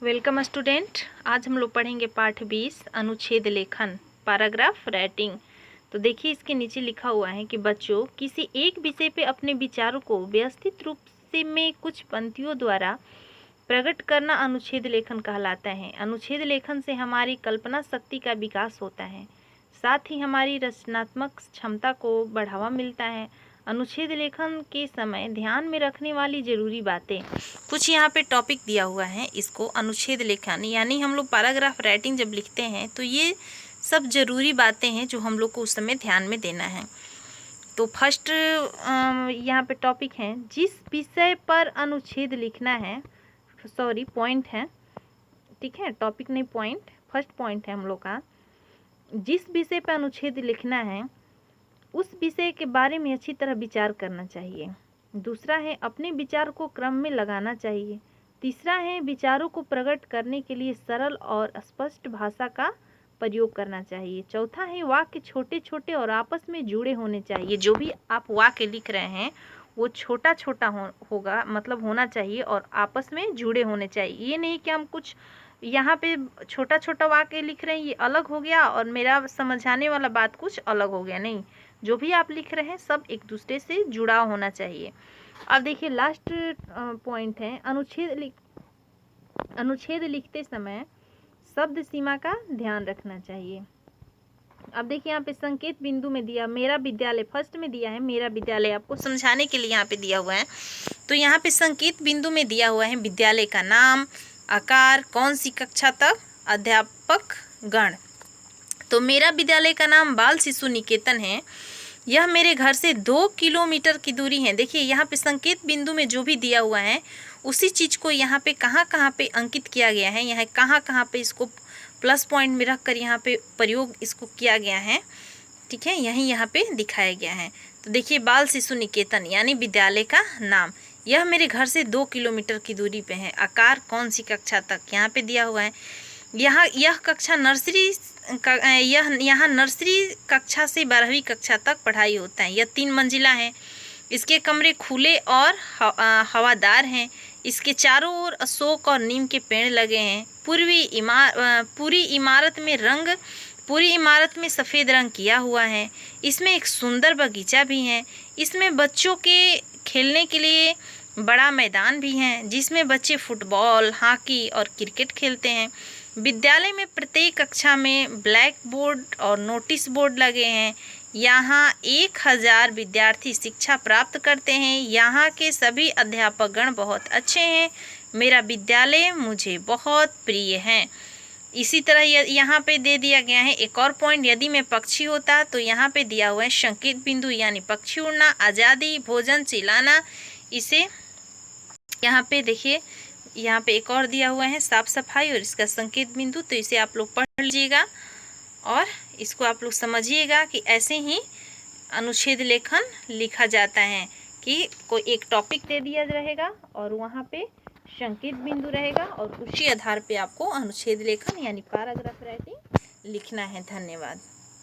Welcome student. आज हम लोग पढ़ेंगे पाठ 20 अनुच्छेद लेखन पैराग्राफ राइटिंग। तो देखिए इसके नीचे लिखा हुआ है कि बच्चों किसी एक विषय पे अपने विचारों को व्यवस्थित रूप से में कुछ पंक्तियों द्वारा प्रकट करना अनुच्छेद लेखन कहलाता है। अनुच्छेद लेखन से हमारी कल्पना शक्ति का विकास होता है, साथ ही हमारी रचनात्मक क्षमता को बढ़ावा मिलता है। अनुच्छेद लेखन के समय ध्यान में रखने वाली जरूरी बातें, कुछ यहाँ पे टॉपिक दिया हुआ है। इसको अनुच्छेद लेखन यानी हम लोग पैराग्राफ राइटिंग जब लिखते हैं तो ये सब जरूरी बातें हैं जो हम लोग को उस समय ध्यान में देना है। तो फर्स्ट यहाँ पे टॉपिक है, जिस विषय पर अनुच्छेद लिखना है, सॉरी पॉइंट है, ठीक है, टॉपिक नहीं पॉइंट। फर्स्ट पॉइंट है हम लोग का, जिस विषय पर अनुच्छेद लिखना है उस विषय के बारे में अच्छी तरह विचार करना चाहिए। दूसरा है, अपने विचार को क्रम में लगाना चाहिए। तीसरा है, विचारों को प्रकट करने के लिए सरल और स्पष्ट भाषा का प्रयोग करना चाहिए। चौथा है, वाक्य छोटे छोटे और आपस में जुड़े होने चाहिए। जो भी आप वाक्य लिख रहे हैं वो छोटा छोटा होगा, मतलब होना चाहिए और आपस में जुड़े होने चाहिए। ये नहीं कि हम कुछ यहाँ पे छोटा छोटा वाक्य लिख रहे हैं ये अलग हो गया और मेरा समझाने वाला बात कुछ अलग हो गया, नहीं, जो भी आप लिख रहे हैं सब एक दूसरे से जुड़ा होना चाहिए। अब देखिए लास्ट पॉइंट है, अनुच्छेद लिखते समय शब्द सीमा का ध्यान रखना चाहिए। अब देखिए यहाँ पे संकेत बिंदु में दिया मेरा विद्यालय, फर्स्ट में दिया है मेरा विद्यालय, आपको समझाने के लिए यहाँ पे दिया हुआ है। तो यहाँ पे संकेत बिंदु में दिया हुआ है विद्यालय का नाम, आकार, कौन सी कक्षा तक, अध्यापक गण। तो मेरा विद्यालय का नाम बाल शिशु निकेतन है। यह मेरे घर से 2 किलोमीटर की दूरी है। देखिए यहाँ पे संकेत बिंदु में जो भी दिया हुआ है उसी चीज़ को यहाँ पे कहाँ पे अंकित किया गया है, यहाँ कहाँ पे इसको प्लस पॉइंट में रख कर यहाँ पे प्रयोग इसको किया गया है, ठीक है, यही यहाँ पे दिखाया गया है। तो देखिए बाल शिशु निकेतन यानी विद्यालय का नाम, यह मेरे घर से 2 किलोमीटर की दूरी पे है। आकार, कौन सी कक्षा तक, यहाँ पे दिया हुआ है। यह कक्षा नर्सरी यहाँ नर्सरी कक्षा से 12वीं कक्षा तक पढ़ाई होता है। यह 3 मंजिला है। इसके कमरे खुले और हवादार हैं। इसके चारों ओर अशोक और नीम के पेड़ लगे हैं। पूरी इमारत में सफ़ेद रंग किया हुआ है। इसमें एक सुंदर बगीचा भी है। इसमें बच्चों के खेलने के लिए बड़ा मैदान भी है जिसमें बच्चे फुटबॉल, हॉकी और क्रिकेट खेलते हैं। विद्यालय में प्रत्येक कक्षा में ब्लैक बोर्ड और नोटिस बोर्ड लगे हैं। यहाँ 1000 विद्यार्थी शिक्षा प्राप्त करते हैं। यहाँ के सभी अध्यापकगण बहुत अच्छे हैं। मेरा विद्यालय मुझे बहुत प्रिय है। इसी तरह यहाँ पे दे दिया गया है एक और पॉइंट, यदि मैं पक्षी होता, तो यहाँ पे दिया हुआ है संकेत बिंदु यानी पक्षी उड़ना, आज़ादी, भोजन, चिल्लाना। इसे यहाँ पे देखिए यहाँ पे एक और दिया हुआ है साफ सफाई और इसका संकेत बिंदु। तो इसे आप लोग पढ़ लीजिएगा और इसको आप लोग समझिएगा कि ऐसे ही अनुच्छेद लेखन लिखा जाता है कि कोई एक टॉपिक दे दिया रहेगा और वहाँ पे संकेत बिंदु रहेगा और उसी आधार पे आपको अनुच्छेद लेखन यानी पैराग्राफ राइटिंग लिखना है। धन्यवाद।